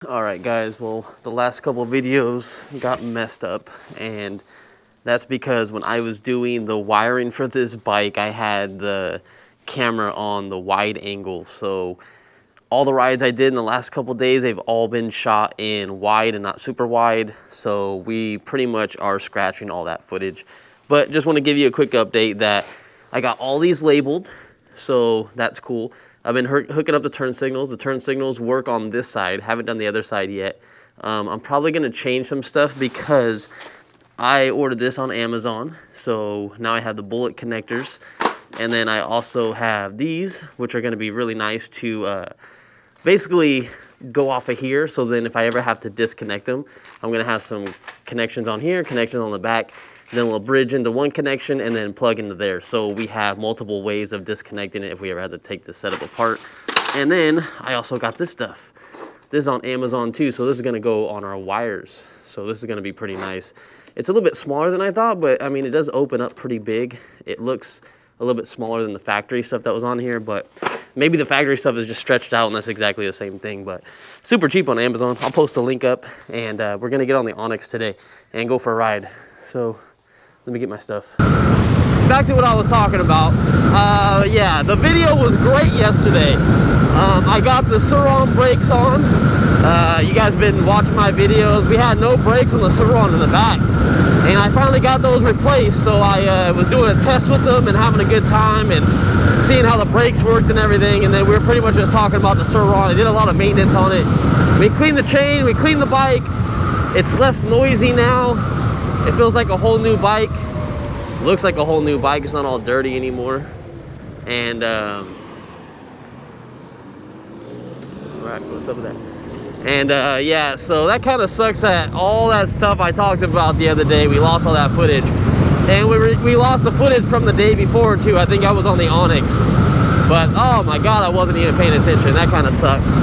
All right, guys, well, the last couple of videos got messed up, and that's because when I was doing the wiring for this bike, I had the camera on the wide angle. So all the rides I did in the last couple of days, they've all been shot in wide and not super wide. So we pretty much are scratching all that footage. But just want to give you a quick update that I got all these labeled, so that's cool. I've been hooking up the turn signals. The turn signals work on this side. Haven't done the other side yet. I'm probably going to change some stuff because I ordered this on Amazon. So now I have the bullet connectors. And then I also have these, which are going to be really nice to basically go off of here. So then if I ever have to disconnect them, I'm going to have some connections on here, connections on the back. Then we'll bridge into one connection and then plug into there. So we have multiple ways of disconnecting it if we ever had to take this setup apart. And then I also got this stuff. This is on Amazon too, so this is gonna go on our wires. So this is gonna be pretty nice. It's a little bit smaller than I thought, but I mean, it does open up pretty big. It looks a little bit smaller than the factory stuff that was on here, but maybe the factory stuff is just stretched out and that's exactly the same thing, but super cheap on Amazon. I'll post a link up, and we're gonna get on the Onyx today and go for a ride. So let me get my stuff. Back to what I was talking about. Yeah, the video was great yesterday. I got the Sur-Ron brakes on. You guys have been watching my videos. We had no brakes on the Sur-Ron in the back. And I finally got those replaced, so I was doing a test with them and having a good time and seeing how the brakes worked and everything. And then we were pretty much just talking about the Sur-Ron. I did a lot of maintenance on it. We cleaned the chain, we cleaned the bike. It's less noisy now. It feels like a whole new bike. Looks like a whole new bike. It's not all dirty anymore. And all right, what's up with that? And yeah, so that kind of sucks that all that stuff I talked about the other day, we lost all that footage. And we lost the footage from the day before too. I think I was on the Onyx. But oh my God, I wasn't even paying attention. That kind of sucks.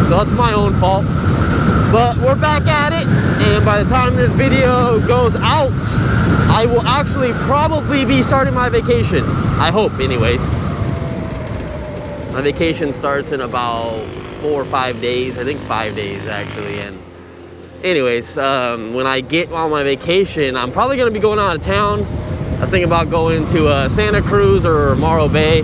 So that's my own fault. But we're back at it, and by the time this video goes out, I will actually probably be starting my vacation. I hope, anyways. My vacation starts in about 4 or 5 days. I think 5 days, actually. And anyways, when I get on my vacation, I'm probably going to be going out of town. I was thinking about going to Santa Cruz or Morro Bay.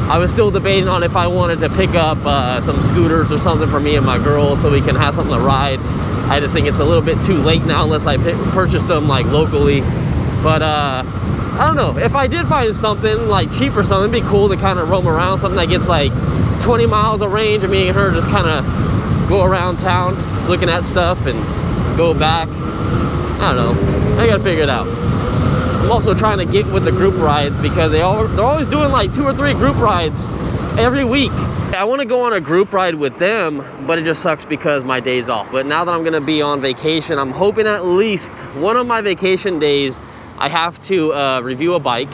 I was still debating on if I wanted to pick up some scooters or something for me and my girl so we can have something to ride. I just think it's a little bit too late now unless I purchased them like locally. But I don't know. If I did find something like cheap or something, it'd be cool to kind of roam around. Something that gets like 20 miles of range, and me and her just kind of go around town, just looking at stuff and go back. I don't know. I gotta figure it out. I'm also trying to get with the group rides because they're always doing like 2 or 3 group rides every week. I want to go on a group ride with them, but it just sucks because my day's off. But now that I'm going to be on vacation, I'm hoping at least one of my vacation days I have to review a bike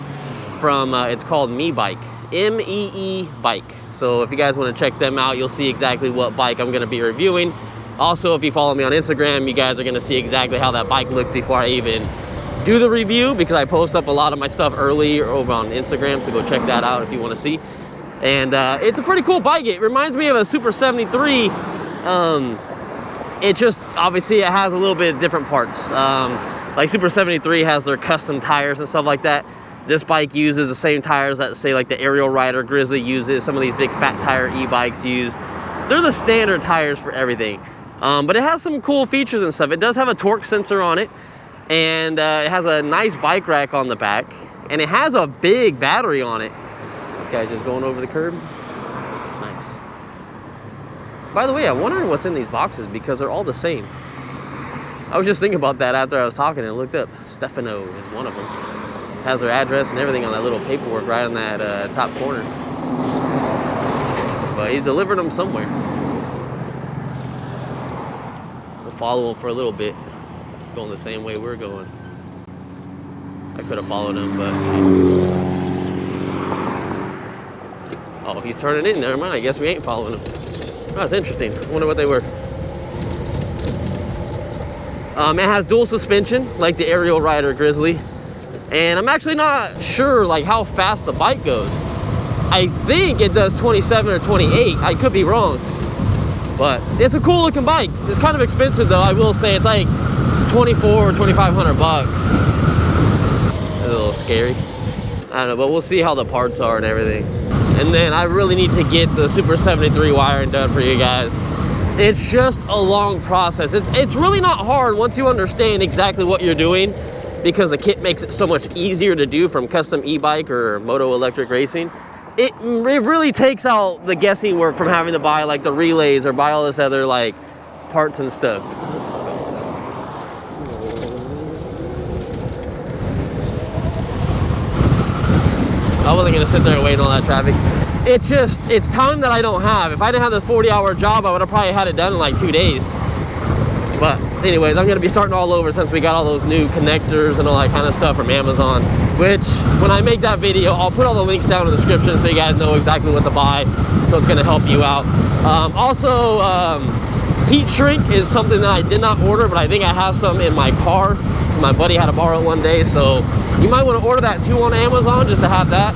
from, it's called MeeBike, M-E-E Bike. So if you guys want to check them out, you'll see exactly what bike I'm going to be reviewing. Also, if you follow me on Instagram, you guys are going to see exactly how that bike looks before I even do the review, because I post up a lot of my stuff early over on Instagram, so go check that out if you want to see. And it's a pretty cool bike. It reminds me of a Super 73. It just, obviously, it has a little bit of different parts. Like Super 73 has their custom tires and stuff like that. This bike uses the same tires that, say, like the Aerial Rider Grizzly uses, some of these big fat tire e-bikes use. They're the standard tires for everything. But it has some cool features and stuff. It does have a torque sensor on it. And it has a nice bike rack on the back, and it has a big battery on it. This guy's just going over the curb. Nice. By the way, I wonder what's in these boxes because they're all the same. I was just thinking about that after I was talking and looked up. Stefano is one of them. Has their address and everything on that little paperwork right on that top corner. But he's delivered them somewhere. We'll follow him for a little bit. Going the same way we're going. I could have followed him, but oh, he's turning in. Never mind. I guess we ain't following him. Oh, that's interesting. I wonder what they were. It has dual suspension, like the Aerial Rider Grizzly, and I'm actually not sure like how fast the bike goes. I think it does 27 or 28. I could be wrong, But it's a cool looking bike. It's kind of expensive though, I will say. It's like 24 or 2,500 bucks. It's a little scary. I don't know, but we'll see how the parts are and everything. And then I really need to get the Super 73 wiring done for you guys. It's just a long process. It's really not hard once you understand exactly what you're doing, because the kit makes it so much easier to do from custom e-bike or moto electric racing. It really takes out the guessing work from having to buy like the relays or buy all this other like parts and stuff. I wasn't gonna sit there and wait on all that traffic. It's time that I don't have. If I didn't have this 40-hour job, I would have probably had it done in like 2 days. But anyways, I'm gonna be starting all over since we got all those new connectors and all that kind of stuff from Amazon, which when I make that video, I'll put all the links down in the description so you guys know exactly what to buy. So it's gonna help you out. Heat shrink is something that I did not order, but I think I have some in my car. My buddy had to borrow it one day, so you might want to order that too on Amazon just to have that.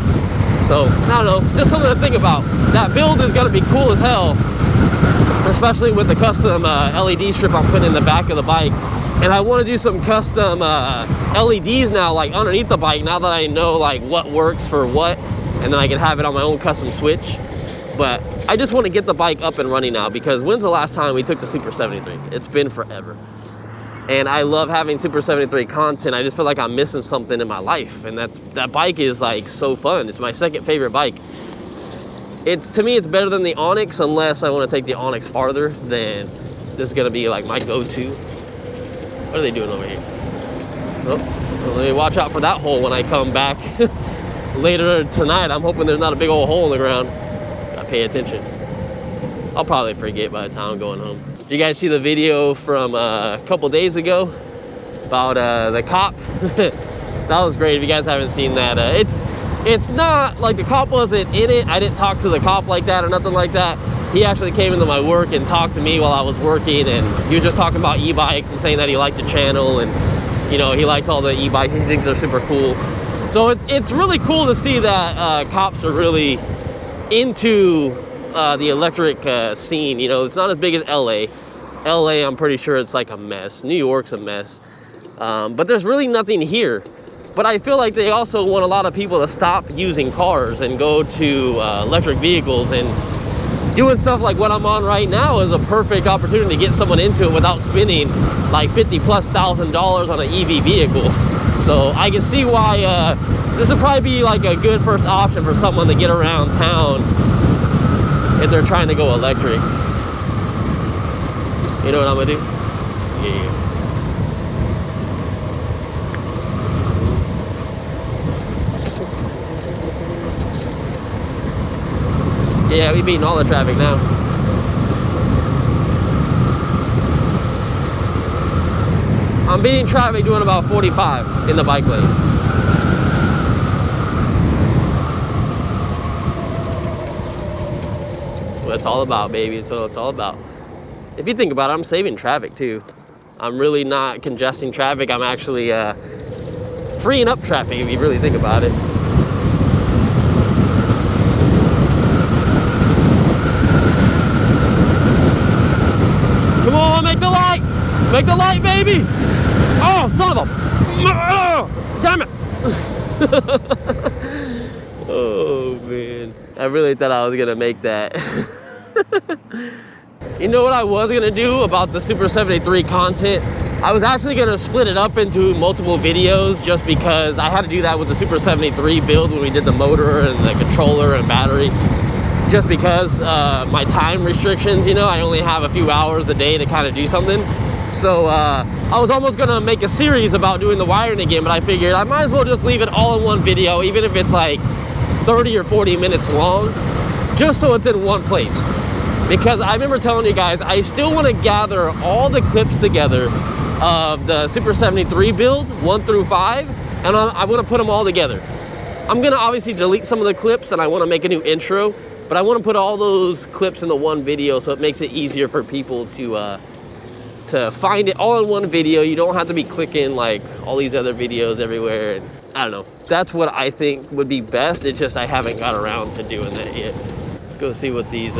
So I don't know, just something to think about. That build is gonna be cool as hell, especially with the custom LED strip I'm putting in the back of the bike. And I want to do some custom LEDs now, like underneath the bike, now that I know like what works for what, and then I can have it on my own custom switch. But I just want to get the bike up and running now, because when's the last time we took the Super 73? It's been forever. And I love having Super 73 content. I just feel like I'm missing something in my life, and that bike is like so fun. It's my second favorite bike. To me, it's better than the Onyx, unless I want to take the Onyx farther. Then this is gonna be like my go-to. What are they doing over here? Oh, well, let me watch out for that hole when I come back later tonight. I'm hoping there's not a big old hole in the ground. Gotta pay attention. I'll probably forget by the time I'm going home. Did you guys see the video from a couple days ago about the cop? That was great. If you guys haven't seen that, it's not like the cop wasn't in it. I didn't talk to the cop like that or nothing like that. He actually came into my work and talked to me while I was working, and he was just talking about e-bikes and saying that he liked the channel, and you know, he likes all the e-bikes. He thinks they're super cool. So it's really cool to see that cops are really into the electric scene. You know, it's not as big as LA. LA, I'm pretty sure it's like a mess. New York's a mess. But there's really nothing here. But I feel like they also want a lot of people to stop using cars and go to electric vehicles, and doing stuff like what I'm on right now is a perfect opportunity to get someone into it without spending like $50,000+ on an EV vehicle. So I can see why this would probably be like a good first option for someone to get around town if they're trying to go electric. You know what I'm gonna do? Yeah. Yeah, we beating all the traffic now. I'm beating traffic doing about 45 in the bike lane. Well, that's all about, baby. It's what it's all about. If you think about it, I'm saving traffic too. I'm really not congesting traffic. I'm actually freeing up traffic if you really think about it. Come on, make the light! Make the light, baby! Oh, son of a... Oh, damn it! Oh, man. I really thought I was gonna make that. You know what I was gonna do about the Super 73 content? I was actually gonna split it up into multiple videos, just because I had to do that with the Super 73 build when we did the motor and the controller and battery. Just because my time restrictions, you know, I only have a few hours a day to kind of do something. So I was almost gonna make a series about doing the wiring again, but I figured I might as well just leave it all in one video, even if it's like 30 or 40 minutes long, just so it's in one place. Because I remember telling you guys, I still want to gather all the clips together of the Super 73 build, 1 through 5, and I want to put them all together. I'm gonna obviously delete some of the clips, and I want to make a new intro, but I want to put all those clips in the one video, so it makes it easier for people to find it all in one video. You don't have to be clicking like all these other videos everywhere. And I don't know. That's what I think would be best. It's just I haven't got around to doing that yet. Let's go see what these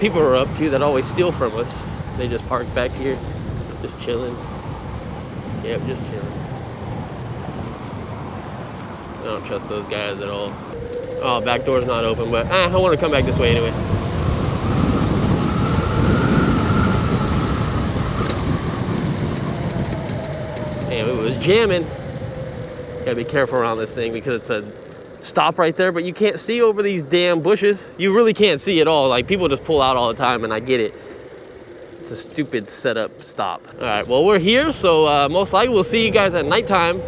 people are up too that always steal from us. They just park back here, just chilling. Yep, just chilling. I don't trust those guys at all. Oh, back door's not open, but I want to come back this way anyway. Damn, it was jamming. Gotta be careful around this thing because it's a stop right there, but you can't see over these damn bushes. You really can't see at all. Like, people just pull out all the time, and I get it. It's a stupid setup stop. All right, well, we're here, so most likely we'll see you guys at nighttime,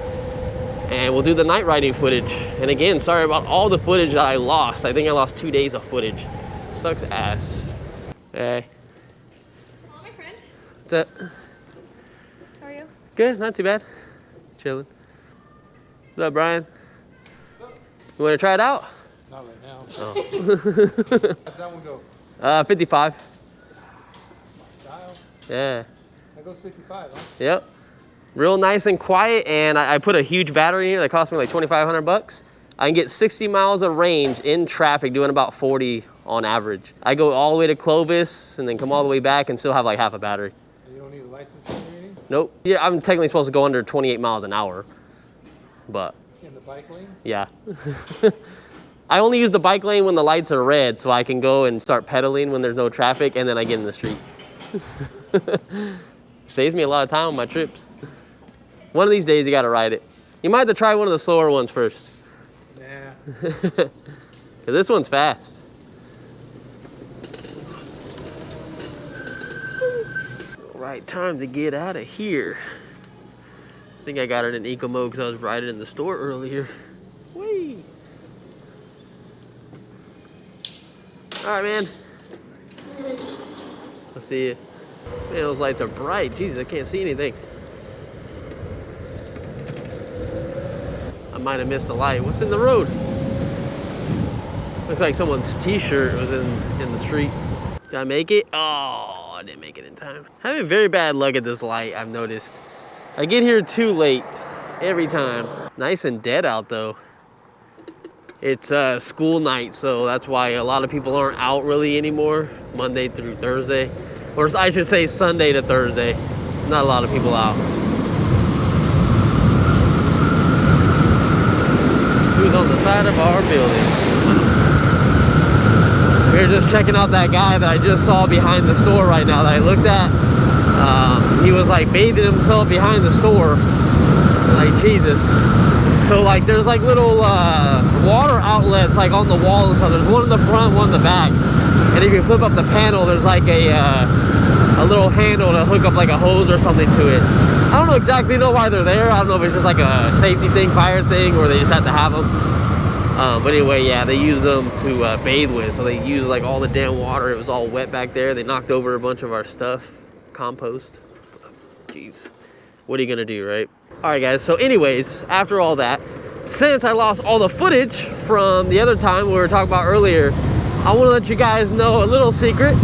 and we'll do the night riding footage. And again, sorry about all the footage that I lost. I think I lost 2 days of footage. Sucks ass. Hey. Hello, my friend. What's up? How are you? Good, not too bad. Chilling. What's up, Brian? What's up? You want to try it out? Not right now. Oh. How's that one go? 55. Dial. Yeah. That goes 55, huh? Yep. Real nice and quiet, and I put a huge battery in here that cost me like $2,500. I can get 60 miles of range in traffic doing about 40 on average. I go all the way to Clovis and then come all the way back and still have like half a battery. And you don't need a license plate or anything? Nope. Yeah, I'm technically supposed to go under 28 miles an hour, but In the bike lane? yeah. I only use the bike lane when the lights are red so I can go and start pedaling when there's no traffic, and then I get in the street. Saves me a lot of time on my trips. One of these days you gotta ride it. You might have to try one of the slower ones first. Nah. 'Cause this one's fast. Right, time to get out of here. I think I got it in eco mode because I was riding in the store earlier. Whee! All right, man. I'll see you. Man, those lights are bright. Jesus, I can't see anything. I might have missed a light. What's in the road? Looks like someone's t-shirt was in the street. Did I make it? Oh, I didn't make it in time. Having very bad luck at this light, I've noticed. I get here too late every time. Nice and dead out though. It's school night, so that's why a lot of people aren't out really anymore, Monday through Thursday. Or I should say Sunday to Thursday. Not a lot of people out. Who's on the side of our building? We were just checking out that guy that I just saw behind the store right now that I looked at. He was like bathing himself behind the store. Like, Jesus. So like there's like little water outlets like on the wall and stuff. There's one in the front, one in the back. And if you flip up the panel, there's like a little handle to hook up like a hose or something to it. I don't exactly know why they're there. I don't know if it's just like a safety thing, fire thing, or they just have to have them. But anyway, yeah, they use them to bathe with. So they use like all the damn water. It was all wet back there. They knocked over a bunch of our stuff, compost. Jeez, what are you gonna do, right? All right, guys. So anyways, after all that, since I lost all the footage from the other time we were talking about earlier, I want to let you guys know a little secret.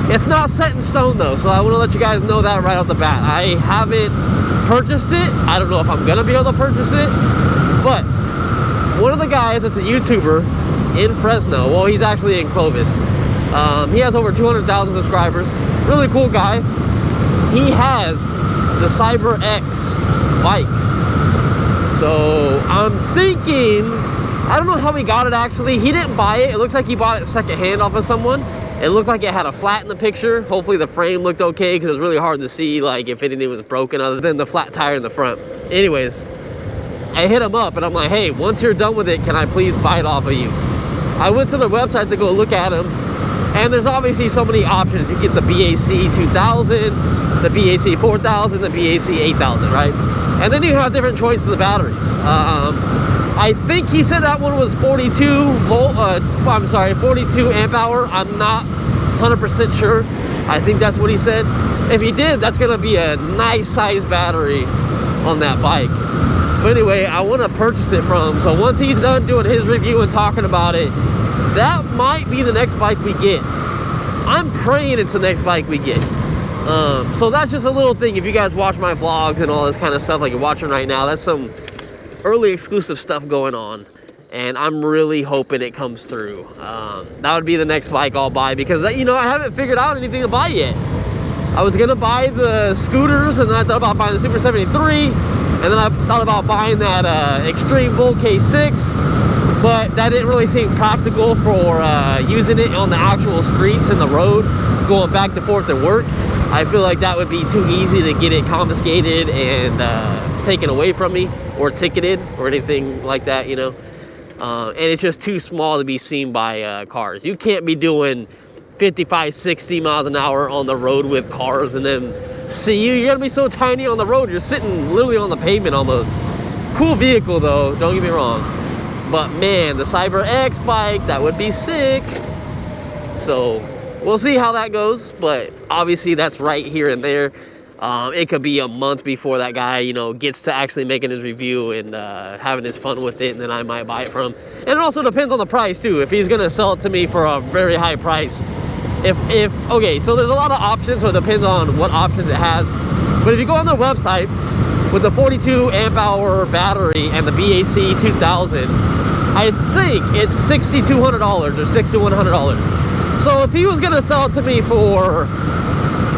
It's not set in stone though, so I want to let you guys know that right off the bat. I haven't purchased it. I don't know if I'm gonna be able to purchase it, but one of the guys that's a YouTuber in Fresno, well, he's actually in Clovis. He has over 200,000 subscribers. Really cool guy. He has the CyberX bike. So I'm thinking, I don't know how he got it actually. He didn't buy it. It looks like he bought it secondhand off of someone. It looked like it had a flat in the picture. Hopefully the frame looked okay because it was really hard to see like if anything was broken other than the flat tire in the front. Anyways, I hit him up and I'm like, hey, once you're done with it, can I please buy it off of you? I went to their website to go look at them, and there's obviously so many options. You get the BAC 2000, the BAC 4000, the BAC 8000, right? And then you have different choices of batteries. I think he said that one was 42 amp hour. I'm not 100% sure. I think that's what he said. If he did, that's gonna be a nice size battery on that bike. But anyway, I want to purchase it from him. So once he's done doing his review and talking about it, that might be the next bike we get. I'm praying it's the next bike we get. So that's just a little thing. If you guys watch my vlogs and all this kind of stuff like you're watching right now, that's some early exclusive stuff going on. and I'm really hoping it comes through. That would be the next bike I'll buy, because I haven't figured out anything to buy yet. I was gonna buy the scooters, and then I thought about buying the Super 73, and then I thought about buying that Extreme Volt K6, but that didn't really seem practical for using it on the actual streets and the road, going back and forth to work. I feel like that would be too easy to get it confiscated and taken away from me, or ticketed, or anything like that, and it's just too small to be seen by cars. You can't be doing 55, 60 miles an hour on the road with cars and then see you. You're gonna be so tiny on the road. You're sitting literally on the pavement almost. Cool vehicle though, don't get me wrong. But man, the CyberX bike, that would be sick. So we'll see how that goes, but obviously that's right here and there. It could be a month before that guy, gets to actually making his review and having his fun with it, and then I might buy it from him. And it also depends on the price too. If he's gonna sell it to me for a very high price, okay, so there's a lot of options, so it depends on what options it has. But if you go on their website with the 42 amp hour battery and the BAC 2000, I think it's $6,200 or $6,100. So if he was gonna sell it to me for,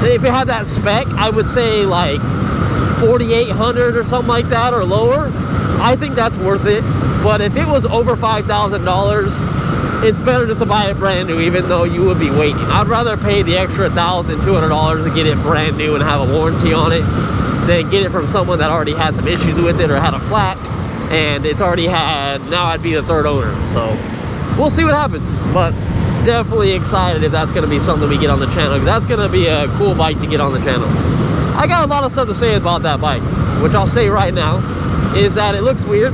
if it had that spec, I would say like 4,800 or something like that, or lower. I think that's worth it. But if it was over $5,000, it's better just to buy it brand new, even though you would be waiting. I'd rather pay the extra $1,200 to get it brand new and have a warranty on it than get it from someone that already had some issues with it or had a flat, and it's already had, now I'd be the third owner. So we'll see what happens, but definitely excited if that's going to be something we get on the channel, because that's going to be a cool bike to get on the channel. I got a lot of stuff to say about that bike, which I'll say right now, is that it looks weird.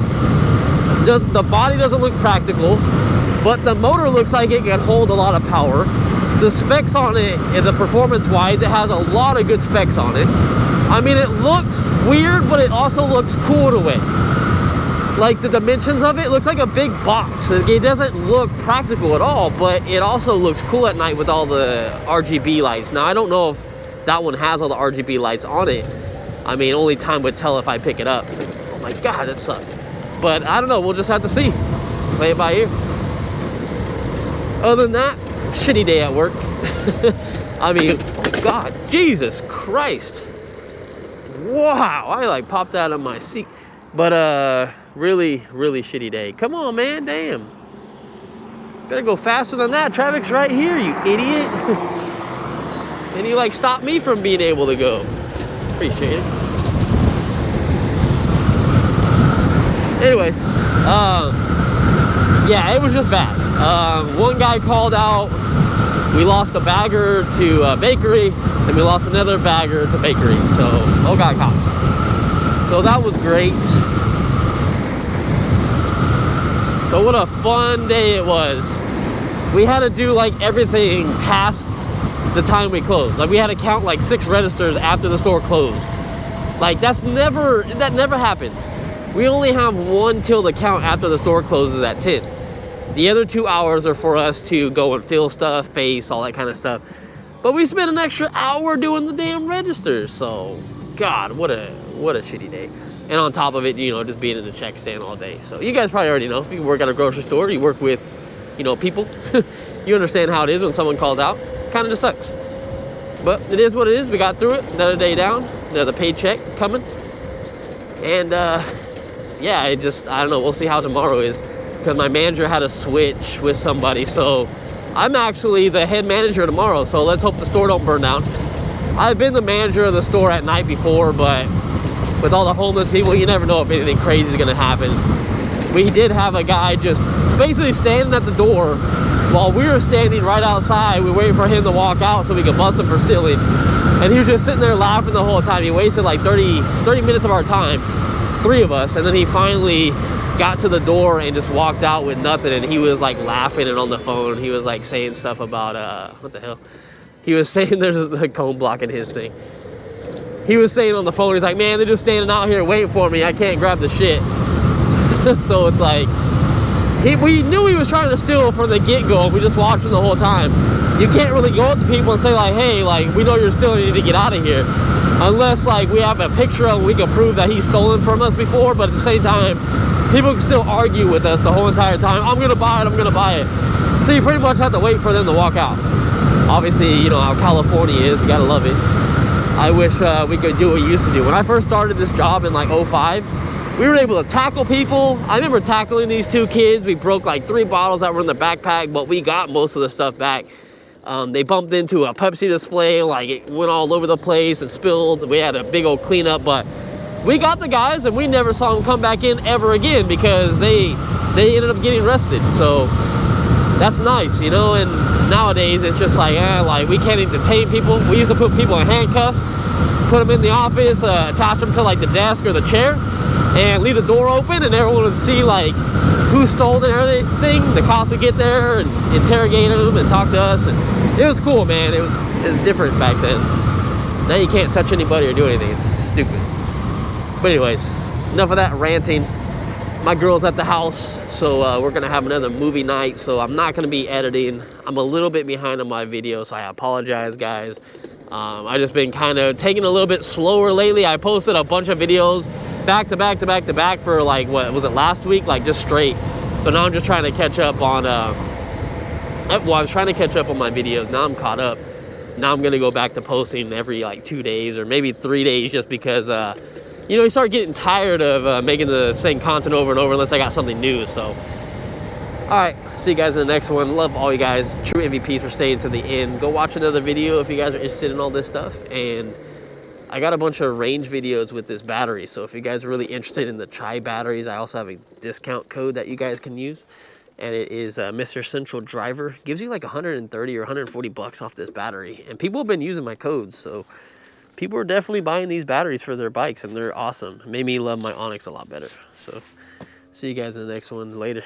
The body doesn't look practical, but the motor looks like it can hold a lot of power. The specs on it, and the performance-wise, it has a lot of good specs on it. I mean, it looks weird, but it also looks cool in a way. Like the dimensions of it looks like a big box. It doesn't look practical at all, but it also looks cool at night with all the RGB lights. Now, I don't know if that one has all the RGB lights on it. I mean, only time would tell if I pick it up. Oh my God, that sucked. But I don't know, we'll just have to see. Play it by ear. Other than that, shitty day at work. I mean, oh God, Jesus Christ. Wow, I like popped out of my seat. But really, really shitty day. Come on, man, damn. Better go faster than that. Traffic's right here, you idiot. And you like stopped me from being able to go. Appreciate it. Anyways, yeah, it was just bad. One guy called out. We lost a bagger to a bakery, and we lost another bagger to bakery. So, all got cops. So that was great. So what a fun day it was. We had to do like everything past the time we closed. Like we had to count like 6 registers after the store closed. Like that never happens. We only have one till the count after the store closes at 10. The other 2 hours are for us to go and fill stuff, face, all that kind of stuff. But we spent an extra hour doing the damn registers. So, God, what a shitty day. And on top of it, just being in the check stand all day. So you guys probably already know, if you work at a grocery store, you work with, people, you understand how it is when someone calls out. It kind of just sucks. But it is what it is. We got through it. Another day down. Another paycheck coming. And, yeah, I don't know. We'll see how tomorrow is. Because my manager had a switch with somebody. So I'm actually the head manager tomorrow. So let's hope the store don't burn down. I've been the manager of the store at night before, but with all the homeless people, you never know if anything crazy is going to happen. We did have a guy just basically standing at the door while we were standing right outside. We were waiting for him to walk out so we could bust him for stealing. And he was just sitting there laughing the whole time. He wasted like 30 minutes of our time, 3 of us. And then he finally got to the door and just walked out with nothing. And he was like laughing and on the phone. He was like saying stuff about, what the hell? He was saying there's a cone blocking his thing. He was saying on the phone, he's like, man, they're just standing out here waiting for me. I can't grab the shit. So it's like, we knew he was trying to steal from the get-go. We just watched him the whole time. You can't really go up to people and say like, hey, like, we know you're stealing, you need to get out of here. Unless like we have a picture of him, we can prove that he's stolen from us before. But at the same time, people still argue with us the whole entire time. I'm gonna buy it, I'm gonna buy it. So you pretty much have to wait for them to walk out. Obviously, you know how California is, you gotta love it. I wish we could do what we used to do. When I first started this job in like 05, we were able to tackle people. I remember tackling these two kids. We broke like 3 bottles that were in the backpack, but we got most of the stuff back. They bumped into a Pepsi display, like it went all over the place and spilled. We had a big old cleanup, but we got the guys and we never saw them come back in ever again because they ended up getting arrested. So that's nice, you know. And nowadays it's just like, like we can't even detain people. We used to put people in handcuffs, put them in the office, attach them to like the desk or the chair, and leave the door open, and everyone would see like who stole it and everything. The cops would get there and interrogate them and talk to us, and it was cool, man. It was different back then. Now you can't touch anybody or do anything. It's stupid. But anyways, enough of that ranting. My girl's at the house, so we're gonna have another movie night, so I'm not gonna be editing. I'm a little bit behind on my video, so I apologize, guys. I've just been kind of taking a little bit slower lately. I posted a bunch of videos back to back to back to back for like, what was it, last week? Like just straight. So now I'm just trying to catch up on, well, I was trying to catch up on my videos. Now I'm caught up. Now I'm gonna go back to posting every like 2 days or maybe 3 days, just because, you know, you start getting tired of making the same content over and over unless I got something new. So, all right, see you guys in the next one. Love all you guys. True MVPs for staying to the end. Go watch another video if you guys are interested in all this stuff. And I got a bunch of range videos with this battery. So if you guys are really interested in the Tri batteries, I also have a discount code that you guys can use. And it is MrCentralDriver. Gives you like 130 or 140 bucks off this battery. And people have been using my codes, so people are definitely buying these batteries for their bikes, and they're awesome. It made me love my Onyx a lot better. So see you guys in the next one. Later.